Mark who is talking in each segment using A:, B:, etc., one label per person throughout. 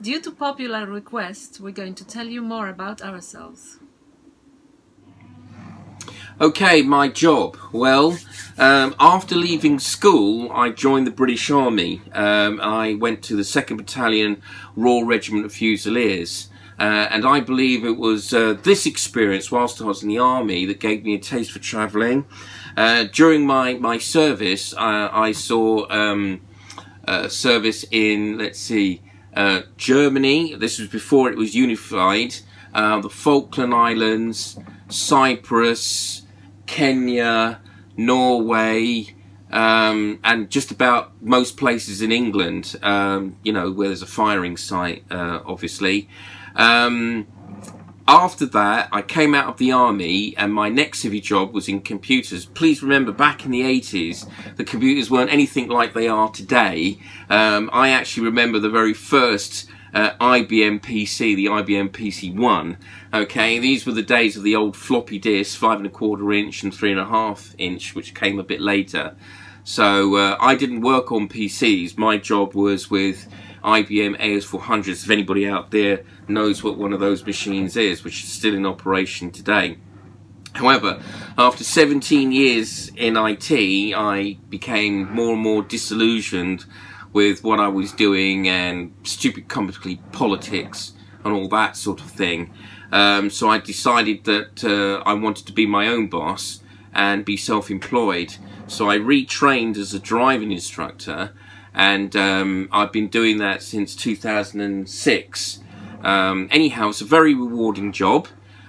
A: Due to popular request, we're going to tell you more about ourselves.
B: Okay, my job. Well, after leaving school, I joined the British Army. I went to the 2nd Battalion Royal Regiment of Fusiliers. And I believe it was this experience whilst I was in the army that gave me a taste for travelling. During my service, I saw service in, let's see, Germany. This was before it was unified. The Falkland Islands, Cyprus, Kenya, Norway, and just about most places in England, you know, where there's a firing site, obviously. After that, I came out of the army and my next civvy job was in computers. Please remember, back in the 80s, the computers weren't anything like they are today. I actually remember the very first IBM PC, the IBM PC-1. Okay, these were the days of the old floppy disk, 5¼ inch and 3½ inch, which came a bit later. So I didn't work on PCs. My job was with IBM AS400s, if anybody out there knows what one of those machines is, which is still in operation today. However, after 17 years in IT, I became more and more disillusioned with what I was doing and stupid company politics and all that sort of thing. So I decided that I wanted to be my own boss and be self-employed. So I retrained as a driving instructor, and I've been doing that since 2006. Anyhow, it's a very rewarding job.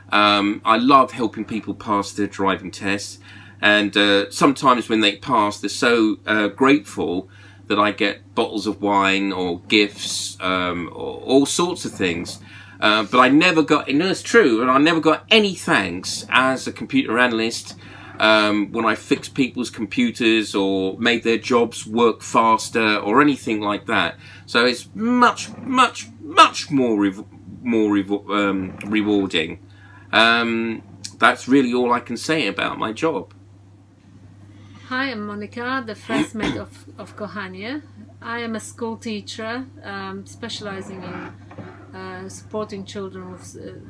B: I love helping people pass their driving tests, and sometimes when they pass, they're so grateful that I get bottles of wine or gifts, or all sorts of things. But I never got, and it's true, and I never got any thanks as a computer analyst when I fixed people's computers or made their jobs work faster or anything like that. So it's much more rewarding. That's really all I can say about my job.
A: Hi, I'm Monica, the first mate of Kochanie. I am a school teacher specializing in supporting children with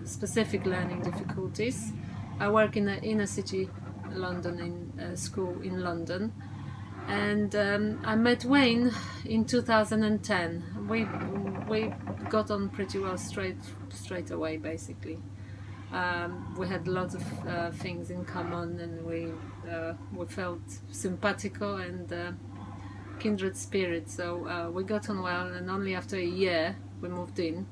A: specific learning difficulties. I work in the inner city London, in a school in London, and I met Wayne in 2010. We got on pretty well straight away, basically. We had lots of things in common, and we felt simpatico and kindred spirits, so we got on well, and only after a year we moved in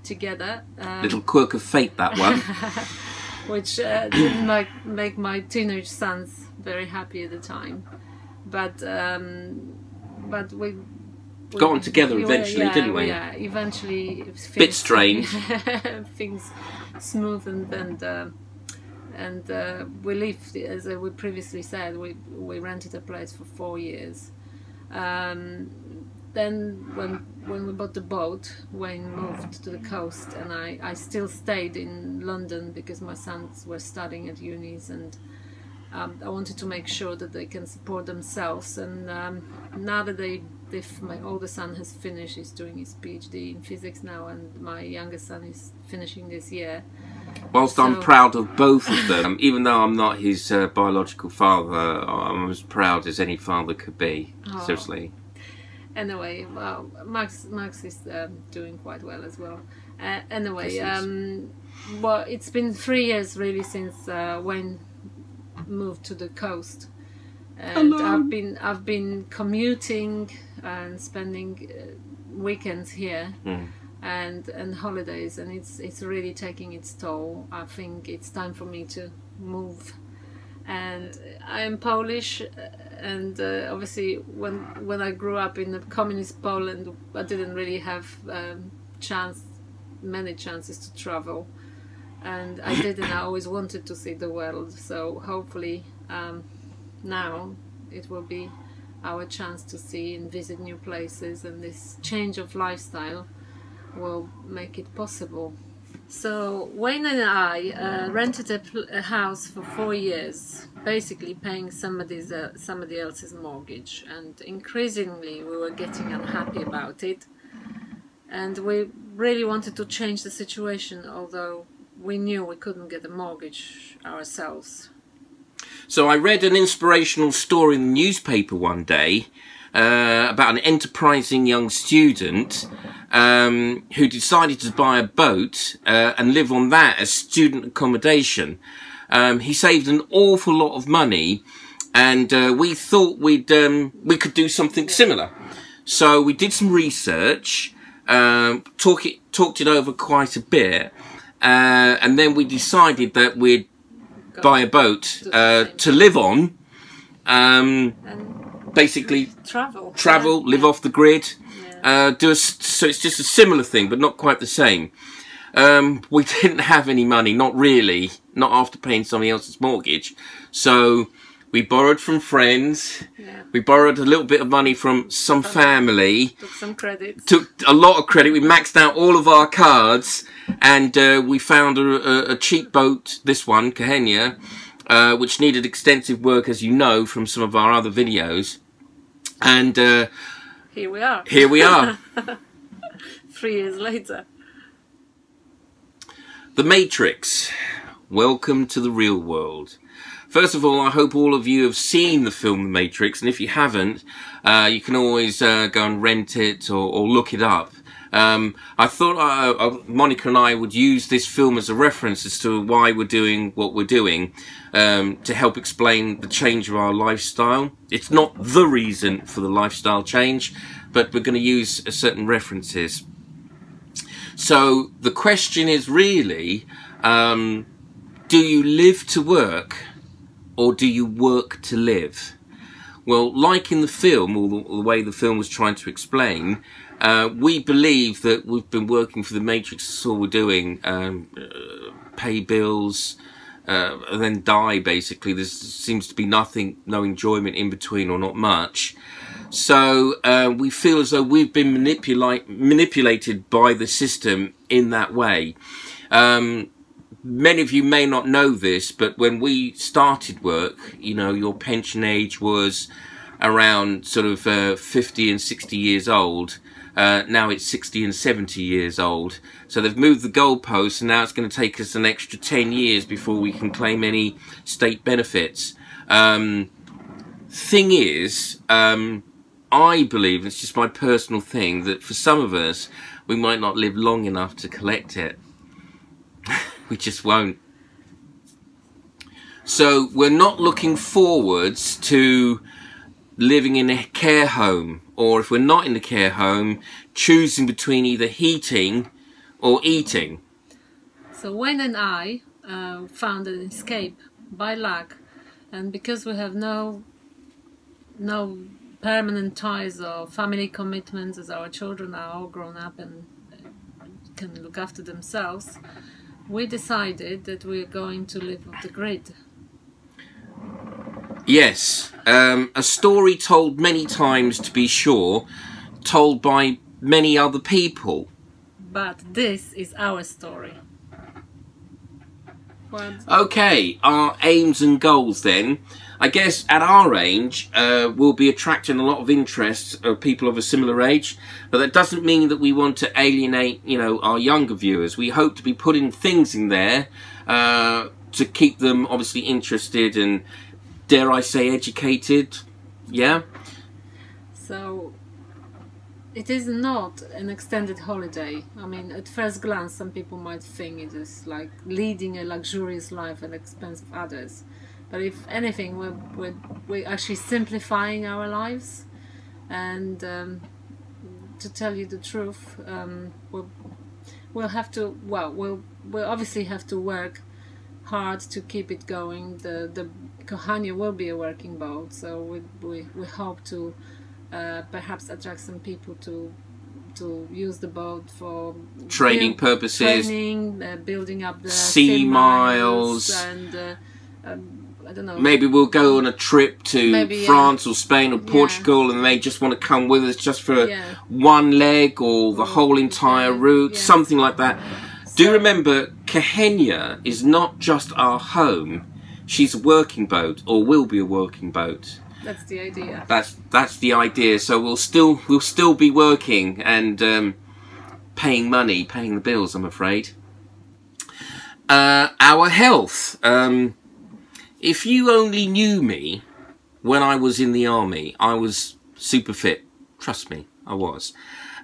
A: together.
B: Little quirk of fate, that one.
A: Which didn't make my teenage sons very happy at the time, but we
B: got on together eventually, didn't we?
A: Yeah, eventually.
B: Bit strange.
A: Things smoothened, and we lived, as we previously said, we rented a place for 4 years. Then when we bought the boat, Wayne moved to the coast, and I still stayed in London because my sons were studying at unis, and I wanted to make sure that they can support themselves. And now that my older son has finished, he's doing his PhD in physics now, and my youngest son is finishing this year.
B: Whilst so, I'm proud of both of them, even though I'm not his biological father, I'm as proud as any father could be, seriously.
A: Anyway, well, Max is doing quite well as well. Anyway, well, it's been 3 years really since Wayne moved to the coast, and I've been commuting and spending weekends here and holidays, and it's really taking its toll. I think it's time for me to move. And I'm Polish, and obviously when I grew up in the communist Poland, I didn't really have many chances to travel, and I did, and I always wanted to see the world. So hopefully now it will be our chance to see and visit new places, and this change of lifestyle will make it possible. So Wayne and I rented a house for 4 years, basically paying somebody else's mortgage, and increasingly we were getting unhappy about it, and we really wanted to change the situation, although we knew we couldn't get a mortgage ourselves.
B: So I read an inspirational story in the newspaper one day about an enterprising young student who decided to buy a boat and live on that as student accommodation. He saved an awful lot of money, and we thought we could do something similar. So we did some research, talked it over quite a bit, and then we decided that we'd buy a boat to live on, basically travel, live off the grid, so it's just a similar thing, but not quite the same. We didn't have any money, not really, not after paying somebody else's mortgage, so we borrowed from friends, we borrowed a little bit of money from some family,
A: took some credit,
B: took a lot of credit, we maxed out all of our cards, and we found a cheap boat, this one, Kochanie, which needed extensive work, as you know from some of our other videos, and
A: here we are.
B: Here we are.
A: 3 years later.
B: The Matrix. Welcome to the real world. First of all, I hope all of you have seen the film The Matrix, and if you haven't, you can always go and rent it or look it up. I thought Monica and I would use this film as a reference as to why we're doing what we're doing, to help explain the change of our lifestyle. It's not the reason for the lifestyle change, but we're going to use certain references. So the question is really, do you live to work, or do you work to live? Well, like in the film, or the way the film was trying to explain, we believe that we've been working for the Matrix, that's all we're doing, pay bills, and then die, basically. There seems to be no enjoyment in between, or not much. So we feel as though we've been manipulated by the system in that way. Many of you may not know this, but when we started work, you know, your pension age was around sort of 50 and 60 years old. Now it's 60 and 70 years old. So they've moved the goalposts, and now it's going to take us an extra 10 years before we can claim any state benefits. Thing is, I believe, it's just my personal thing, that for some of us, we might not live long enough to collect it. We just won't. So we're not looking forwards to living in a care home, or if we're not in the care home, choosing between either heating or eating.
A: So Wayne and I found an escape by luck, and because we have no permanent ties or family commitments, as our children are all grown up and can look after themselves, we decided that we're going to live off the grid.
B: Yes, a story told many times, to be sure, told by many other people.
A: But this is our story.
B: Okay, our aims and goals then. I guess at our age, we'll be attracting a lot of interest of people of a similar age, but that doesn't mean that we want to alienate, you know, our younger viewers. We hope to be putting things in there to keep them obviously interested and, dare I say, educated. Yeah?
A: So it is not an extended holiday. I mean, at first glance, some people might think it is like leading a luxurious life at the expense of others. But if anything, we're actually simplifying our lives. and to tell you the truth, we'll have to. Well, we'll obviously have to work hard to keep it going. The Kochanie will be a working boat, so we hope to perhaps attract some people to use the boat for
B: training purposes,
A: building up the
B: sea miles,
A: and I don't know.
B: Maybe we'll go on a trip to France or Spain or Portugal, and they just want to come with us just for one leg or the whole entire route, something like that. Do remember, Kochanie is not just our home; she's a working boat, or will be a working boat.
A: That's the idea.
B: That's the idea. So we'll still be working and paying the bills, I'm afraid. Our health. If you only knew me when I was in the army, I was super fit. Trust me, I was.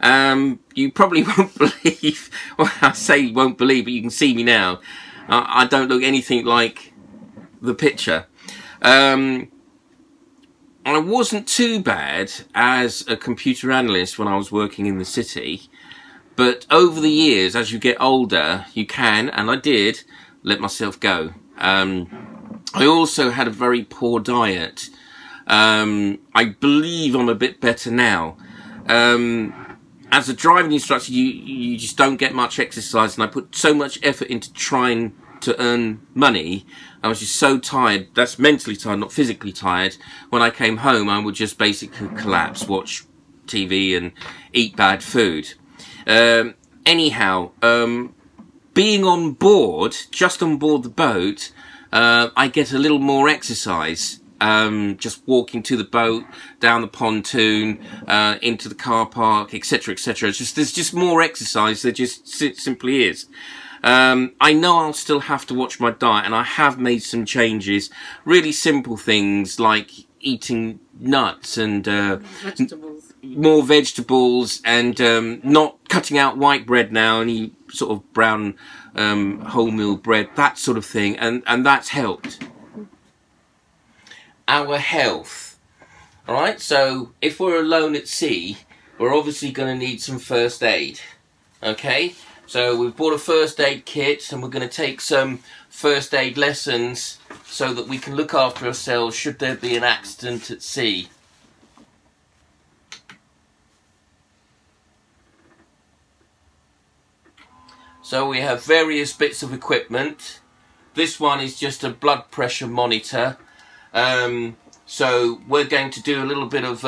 B: You probably won't believe. Well, I say you won't believe, but you can see me now. I don't look anything like the picture. I wasn't too bad as a computer analyst when I was working in the city, but over the years, as you get older, you can, and I did, let myself go. I also had a very poor diet. I believe I'm a bit better now. As a driving instructor, you just don't get much exercise, and I put so much effort into trying to earn money. I was just so tired. That's mentally tired, not physically tired. When I came home, I would just basically collapse, watch TV and eat bad food. Anyhow, being on board, just on board the boat, I get a little more exercise. Just walking to the boat, down the pontoon, into the car park, etc., etc. There's just more exercise. There just simply is. I know I'll still have to watch my diet, and I have made some changes. Really simple things like eating nuts and more vegetables, and not cutting out white bread now, any sort of brown wholemeal bread, that sort of thing, and that's helped. Our health. Alright, so if we're alone at sea, we're obviously going to need some first aid. Okay? So we've bought a first aid kit, and we're going to take some first aid lessons so that we can look after ourselves should there be an accident at sea. So we have various bits of equipment. This one is just a blood pressure monitor. So we're going to do a little bit of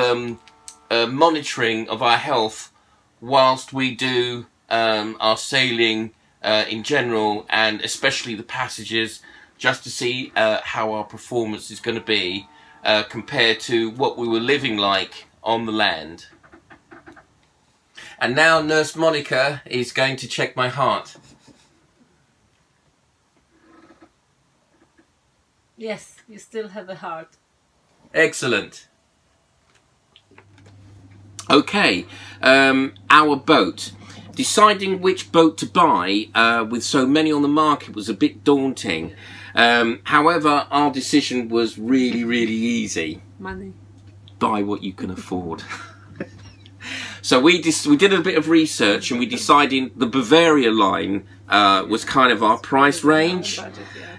B: monitoring of our health whilst we do our sailing in general, and especially the passages, just to see how our performance is going to be compared to what we were living like on the land. And now Nurse Monica is going to check my heart.
A: Yes, you still have a heart.
B: Excellent. Okay, our boat. Deciding which boat to buy with so many on the market was a bit daunting. However, our decision was really, really easy.
A: Money.
B: Buy what you can afford. So we did a bit of research, and we decided the Bavaria line was kind of our price range.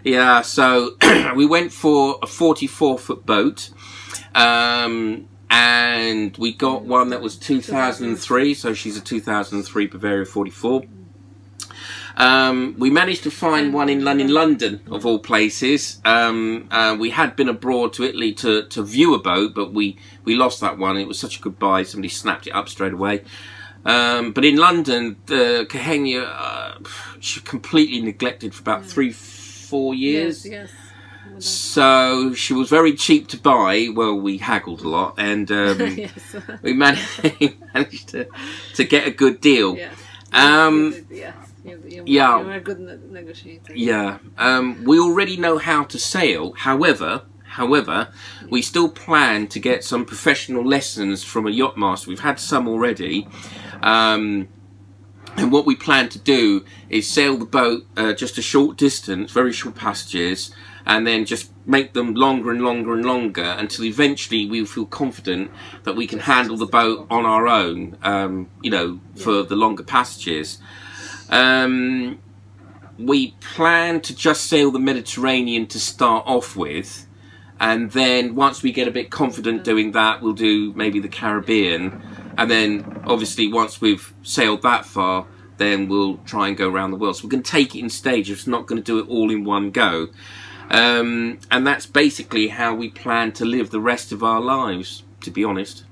B: Yeah, so we went for a 44-foot boat, and we got one that was 2003, so she's a 2003 Bavaria 44. We managed to find one in London, of all places. We had been abroad to Italy to view a boat, but we lost that one. It was such a good buy, somebody snapped it up straight away. But in London, the Kochanie, she completely neglected for about 3-4 years.
A: Yes.
B: So she was very cheap to buy. Well, we haggled a lot, and
A: yes.
B: we managed to get a good deal.
A: Yeah.
B: Yeah.
A: You were a good negotiator.
B: Yeah. We already know how to sail. However, we still plan to get some professional lessons from a yacht master. We've had some already. And what we plan to do is sail the boat just a short distance, very short passages, and then just make them longer and longer and longer until eventually we feel confident that we can handle the boat on our own, you know, for the longer passages. We plan to just sail the Mediterranean to start off with, and then once we get a bit confident doing that, we'll do maybe the Caribbean, and then obviously once we've sailed that far, then we'll try and go around the world. So we're going to take it in stages. We're not going to do it all in one go. And that's basically how we plan to live the rest of our lives, to be honest.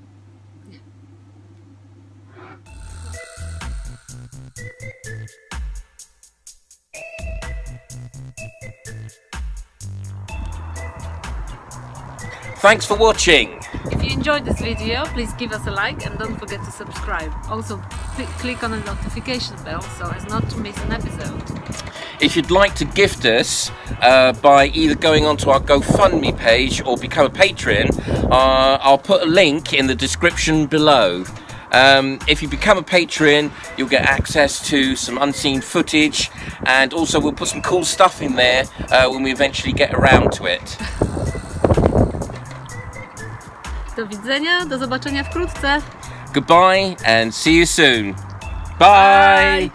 B: Thanks for watching.
A: If you enjoyed this video, please give us a like and don't forget to subscribe. Also, click on the notification bell so as not to miss an episode.
B: If you'd like to gift us by either going onto our GoFundMe page or become a patron, I'll put a link in the description below. If you become a patron, you'll get access to some unseen footage, and also we'll put some cool stuff in there when we eventually get around to it.
A: Do widzenia, do zobaczenia wkrótce.
B: Goodbye and see you soon. Bye.